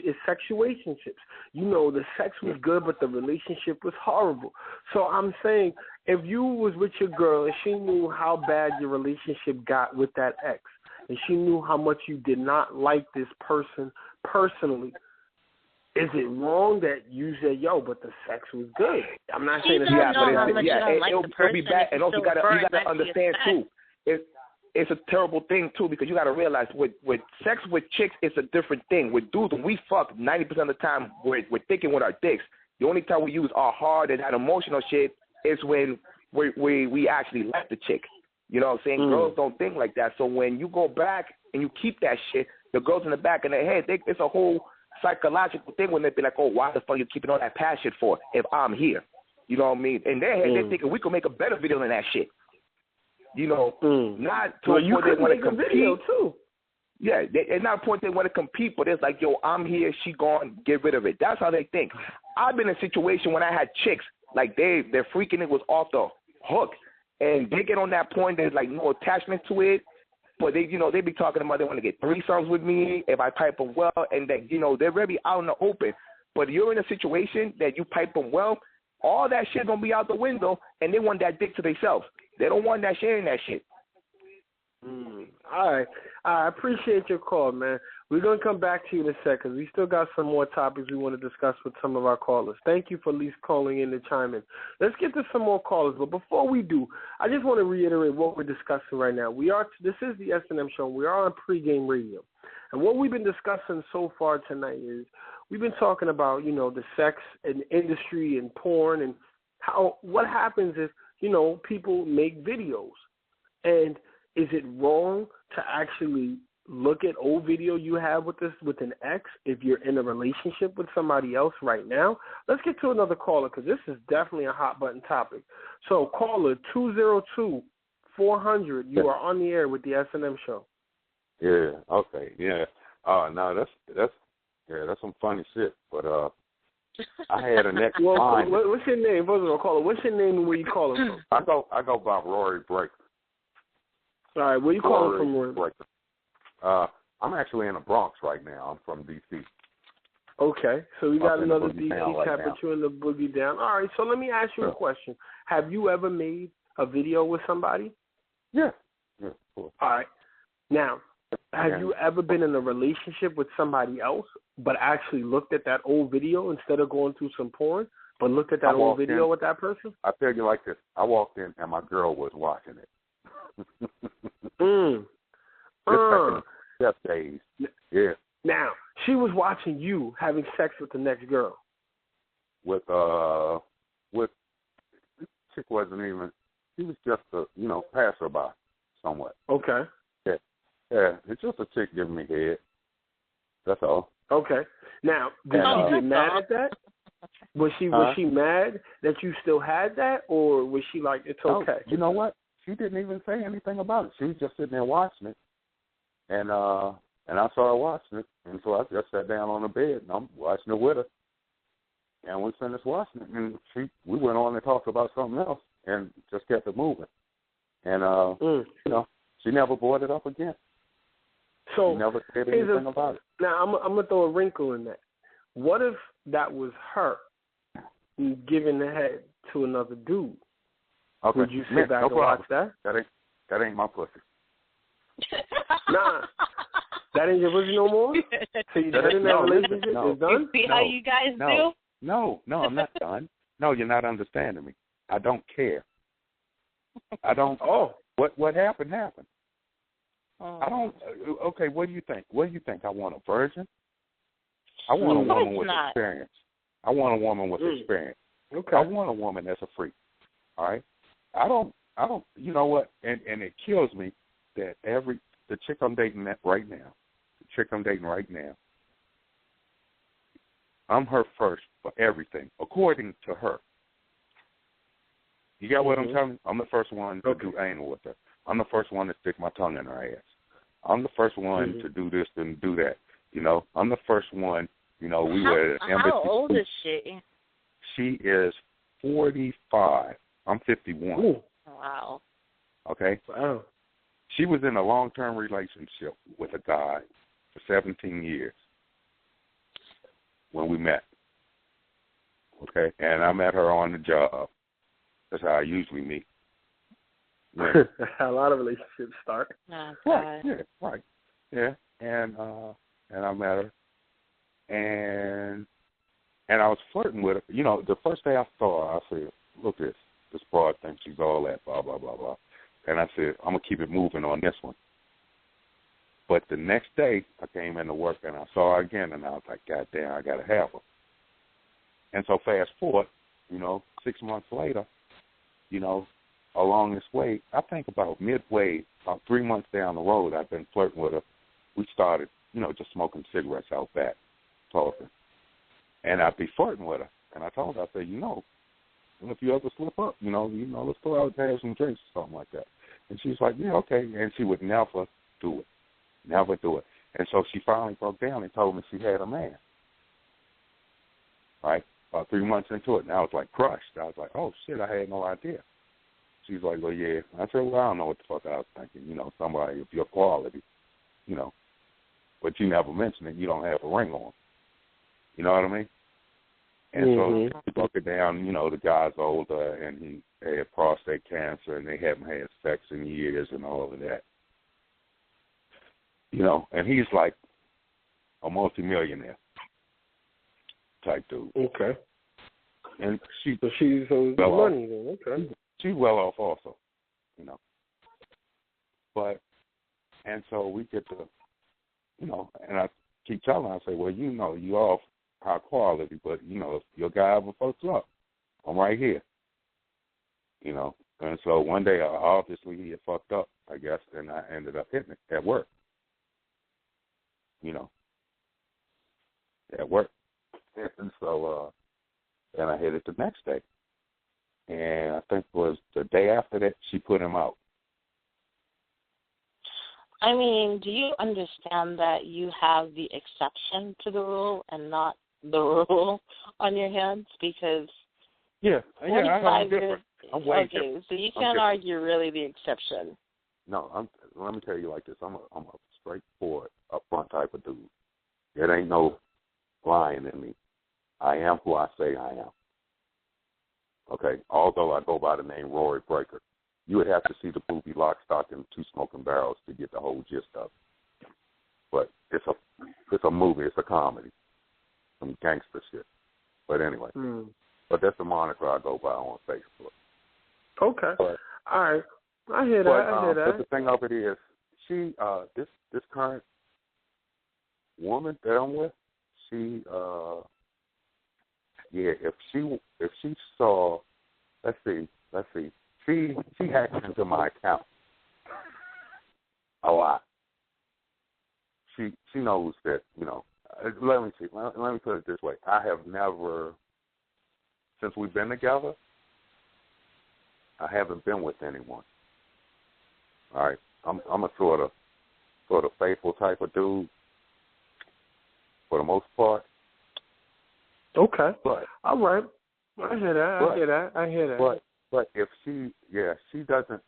is sexuationships. You know, the sex was good, but the relationship was horrible. So I'm saying, if you was with your girl and she knew how bad your relationship got with that ex, and she knew how much you did not like this person personally, is it wrong that you said, yo, but the sex was good? I'm not saying it's bad, but it'll be bad. And also, you gotta understand, too, it's a terrible thing, too, because you got to realize with sex with chicks, it's a different thing. With dudes, when we fuck, 90% of the time, we're thinking with our dicks. The only time we use our heart and that emotional shit is when we actually like the chick. You know what I'm saying? Girls don't think like that. So when you go back and you keep that shit, the girls in the back of their head, it's a whole psychological thing when they be like, oh, why the fuck you keeping all that passion for if I'm here? You know what I mean? In their head, they're thinking we could make a better video than that shit. You know, not to a point they want to compete. Video too. Yeah, it's not a point they want to compete, but it's like, yo, I'm here, she gone, get rid of it. That's how they think. I've been in a situation when I had chicks, like their freaking it was off the hook, and they get on that point, there's like no attachment to it, but they be talking about they want to get threesomes with me if I pipe them well, and that, they're very out in the open. But you're in a situation that you pipe them well, all that shit gonna be out the window, and they want that dick to themselves. They don't want that sharing that shit. All right. I appreciate your call, man. We're going to come back to you in a second. We still got some more topics we want to discuss with some of our callers. Thank you for at least calling in to chime in. Let's get to some more callers. But before we do, I just want to reiterate what we're discussing right now. This is the S&M Show. We are on pregame radio. And what we've been discussing so far tonight is we've been talking about, the sex and industry and porn and what happens if, people make videos. And is it wrong to actually look at old video you have with an ex if you're in a relationship with somebody else right now? Let's get to another caller because this is definitely a hot button topic. So caller 202-400, you are on the air with the S&M Show. Yeah. Okay. Yeah. No, that's some funny shit. But I had a next time. What's your name? First of all, caller, what's your name and where you calling from? I go by Rory Breaker. All right, where you calling from, Rory Breaker? I'm actually in the Bronx right now. I'm from D.C. Okay, so we got another D.C. right put you in the boogie down. All right, so let me ask you a question. Have you ever made a video with somebody? Yeah. Yeah, of course. All right. Now, have you ever been in a relationship with somebody else but actually looked at that old video instead of going through some porn, but looked at that old video with that person? I tell you like this. I walked in and my girl was watching it. Back in days. Yeah. Now, she was watching you having sex with the next girl. With this chick wasn't even, she was just a, passerby somewhat. Okay. Yeah, it's just a chick giving me head. That's all. Okay. Now, did she get mad at that? Was she mad that you still had that, or was she like, it's okay? You know what? She didn't even say anything about it. She was just sitting there watching it, and I started watching it, and so I just sat down on the bed, and I'm watching it with her, and we finished watching it, and we went on and talked about something else, and just kept it moving, and she never brought it up again. So she never said anything about it. Now I'm gonna throw a wrinkle in that. What if that was her giving the head to another dude? Okay. Would you sit back and watch that? That ain't my pussy. Nah. That ain't your pussy no more? So you're done in that relationship? It's done? See how you guys do? No, I'm not done. No, you're not understanding me. I don't care. I don't. What happened? I don't. Okay, what do you think? I want a virgin? I want a woman with experience. I want a woman with experience. Okay. I want a woman that's a freak. All right. I don't. You know what? And it kills me that the chick I'm dating right now, I'm her first for everything, according to her. You got what I'm telling you? I'm the first one to do anal with her. I'm the first one to stick my tongue in her ass. I'm the first one to do this and do that. I'm the first one. We were at embassy. How old is she? She is 45. I'm 51. Ooh. Wow. Okay? Wow. She was in a long-term relationship with a guy for 17 years. when we met. Okay, and I met her on the job. That's how I usually meet. Yeah. A lot of relationships start. Oh, right. Yeah. Right. Yeah. And I met her, and I was flirting with her. You know, the first day I saw her, I said, "Look, this broad thinks she's all that, blah blah blah blah." And I said, "I'm gonna keep it moving on this one." But the next day, I came into work and I saw her again, and I was like, "God damn, I gotta have her." And so fast forward, 6 months later, along this way, I think about midway, about 3 months down the road, I've been flirting with her. We started, just smoking cigarettes out back, talking. And I'd be flirting with her. And I told her, I said, if you ever slip up, let's go out and have some drinks or something like that. And she's like, yeah, okay. And she would never do it. Never do it. And so she finally broke down and told me she had a man. Right? About 3 months into it, and I was like crushed. I was like, oh, shit, I had no idea. She's like, well, yeah. I said, well, I don't know what the fuck I was thinking. Somebody of your quality, but you never mentioned it. You don't have a ring on. You know what I mean? And so she broke it down. The guy's older, and he had prostate cancer, and they haven't had sex in years and all of that. And he's like a multimillionaire type dude. Okay. And she's well money off. Then. Okay. She's well off also, But, and so we get to, and I keep telling her, I say, well, you off high quality, but, if your guy ever fucks up, I'm right here. And so one day, obviously, he had fucked up, I guess, and I ended up hitting it at work. At work. And so, and I hit it the next day. And I think it was the day after that, she put him out. I mean, do you understand that you have the exception to the rule and not the rule on your hands? Because I'm different. I'm way different. So you can't argue really the exception. No, let me tell you like this. I'm a straightforward, upfront type of dude. There ain't no lying in me. I am who I say I am. Okay, although I go by the name Rory Breaker. You would have to see the movie Lock, Stock, and Two Smoking Barrels to get the whole gist of it. But it's a movie. It's a comedy. Some gangster shit. But anyway. But that's the moniker I go by on Facebook. Okay. All right. I hear that. But the thing of it is, she, this current woman that I'm with, she, if she saw, let's see, she hacks into my account a lot. She knows that, let me put it this way. I have never, since we've been together, I haven't been with anyone. All right. I'm a sort of faithful type of dude for the most part. Okay. But all right. I hear that. But if she doesn't.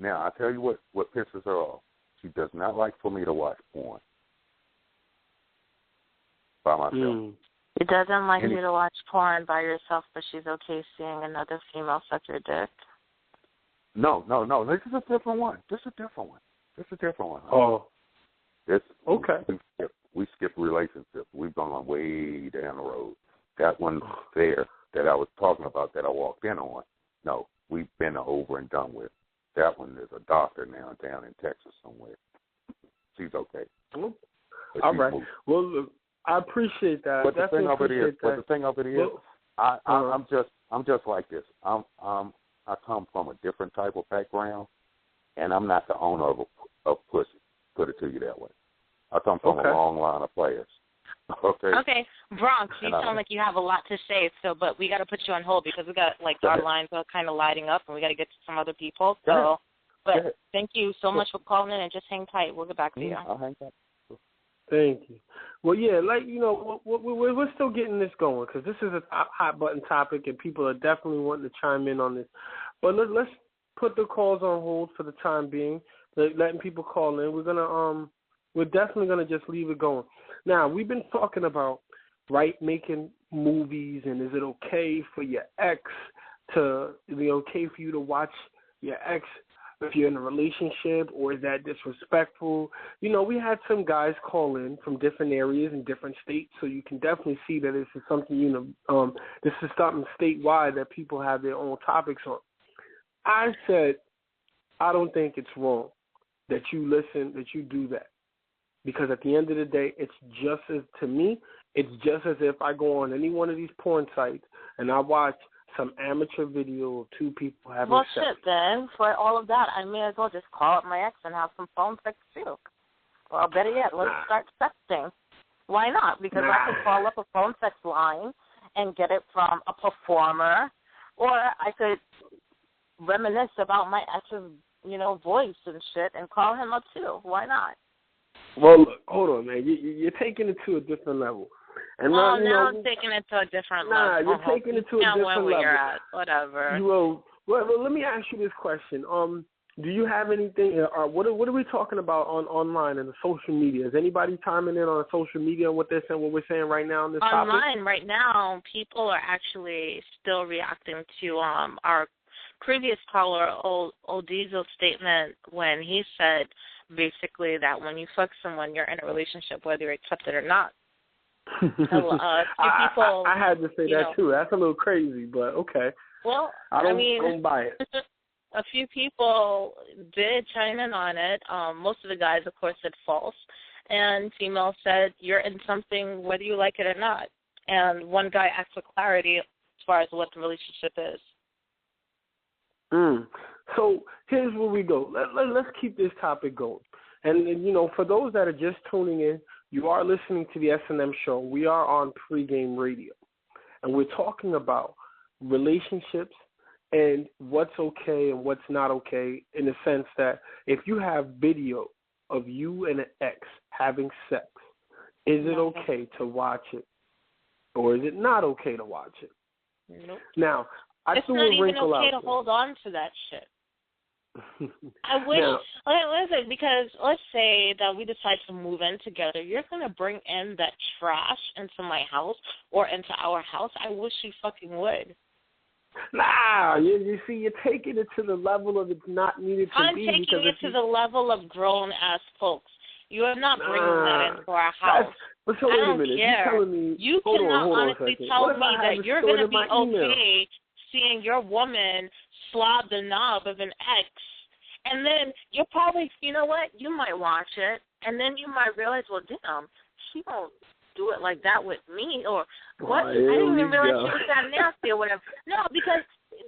Now I tell you what pisses her off. She does not like for me to watch porn by myself. She doesn't like you to watch porn by yourself, but she's okay seeing another female suck your dick. No. This is a different one. Oh. Okay. We skip relationships. We've gone way down the road. That one there that I was talking about that I walked in on, no, we've been over and done with. That one is a doctor now down in Texas somewhere. She's okay. All right. Moved. Well, I appreciate that. But the thing of it is, I'm just like this. I come from a different type of background, and I'm not the owner of pussy. Put it to you that way. I come from a long line of players. Okay, Bronx, you sound like you have a lot to say, but we got to put you on hold because we got our lines are kind of lighting up, and we got to get to some other people. So, but thank you so much for calling in, and just hang tight. We'll get back to you. I'll hang tight. Thank you. Well, yeah, we're still getting this going because this is a hot button topic, and people are definitely wanting to chime in on this. But let's put the calls on hold for the time being, letting people call in. We're definitely gonna just leave it going. Now, we've been talking about making movies, and is it okay for your ex to, okay for you to watch your ex if you're in a relationship, or is that disrespectful? We had some guys call in from different areas and different states, so you can definitely see that this is something, this is something statewide that people have their own topics on. I said, I don't think it's wrong that you listen, that you do that. Because at the end of the day, to me, it's just as if I go on any one of these porn sites and I watch some amateur video of two people having sex. Well, shit, then, for all of that, I may as well just call up my ex and have some phone sex, too. Well, better yet, let's start sexting. Why not? Because I could call up a phone sex line and get it from a performer, or I could reminisce about my ex's, voice and shit and call him up, too. Why not? Well, look, hold on, man. You're taking it to a different level. And now I'm taking it to a different level. You're taking it to a different level. Where you're at, whatever. Well, let me ask you this question. Do you have anything? What are we talking about online and the social media? Is anybody chiming in on social media and what they're saying? What we're saying right now on this topic? Online right now, people are actually still reacting to our previous caller, Old Diesel's statement when he said basically that when you fuck someone, you're in a relationship whether you accept it or not. So, I had to say that too. That's a little crazy, but okay. Well, I don't buy it. A few people did chime in on it. Most of the guys, of course, said false, and females said you're in something whether you like it or not. And one guy asked for clarity as far as what the relationship is. So here's where we go. Let's keep this topic going. And for those that are just tuning in, you are listening to the S&M Show. We are on pregame radio, and we're talking about relationships and what's okay and what's not okay, in the sense that if you have video of you and an ex having sex, is it okay to watch it, or is it not okay to watch it? Nope. Now, it's not even okay to hold on to that shit. I wish, listen, because let's say that we decide to move in together. You're going to bring in that trash into my house or into our house. I wish you fucking would. Nah, you see, you're taking it to the level of it's not needed to I'm be. I'm taking it to the level of grown-ass folks. You are not bringing that into our house. But so wait a minute. Care. You're telling me, you cannot honestly tell me that you're going to be okay seeing your woman slob the knob of an ex, and then you're probably, you know what, you might watch it, and then you might realize, well, damn, she don't do it like that with me, or what? I didn't even realize she was that nasty or whatever. No,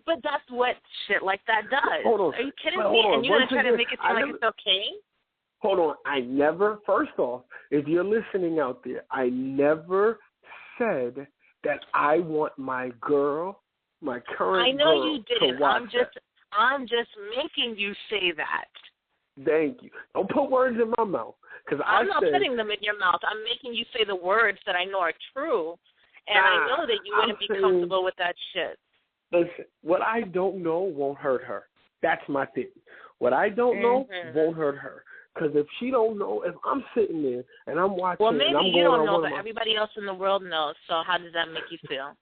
but that's what shit like that does. Hold on. Are you kidding me? And you're going to try to make it seem like it's okay? Hold on. First off, if you're listening out there, I never said that I want my girl, my current girl, I know you didn't. to watch I'm just making you say that. Thank you. Don't put words in my mouth. I'm not putting them in your mouth. I'm making you say the words that I know are true. And I know that you wouldn't be comfortable with that shit. Listen, what I don't know won't hurt her. That's my thing. What I don't know won't hurt her. Because if she don't know, if I'm sitting there and I'm watching, well, maybe and I'm you going don't know, but everybody else in the world knows. So how does that make you feel?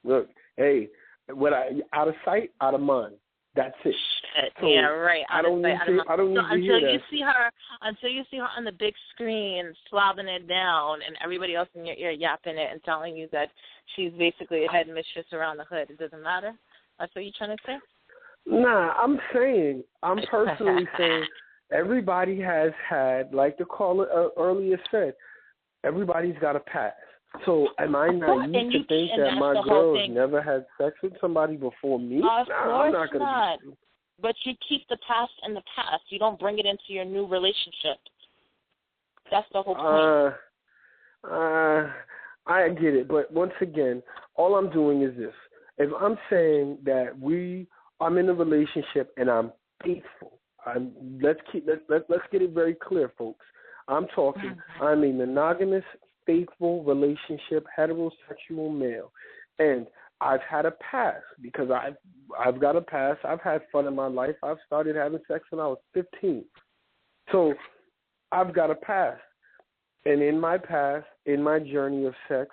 Look, hey, out of sight, out of mind. That's it. So yeah, right. I don't need to hear that. Until you see her on the big screen slobbing it down, and everybody else in your ear yapping it and telling you that she's basically a head mistress around the hood. It doesn't matter. That's what you're trying to say? Nah, I'm personally saying everybody has had, like the caller earlier said, everybody's got a past. So am I naive to think that my girl's never had sex with somebody before me? Of course I'm not gonna not. But you keep the past in the past. You don't bring it into your new relationship. That's the whole point. I get it, but once again, all I'm doing is this. If I'm saying that I'm in a relationship and I'm faithful, let's get it very clear, folks. I'm talking, I'm a monogamous, faithful relationship, heterosexual male, and I've had a past because I've got a past. I've had fun in my life. I've started having sex when I was 15, so I've got a past. And in my past, in my journey of sex,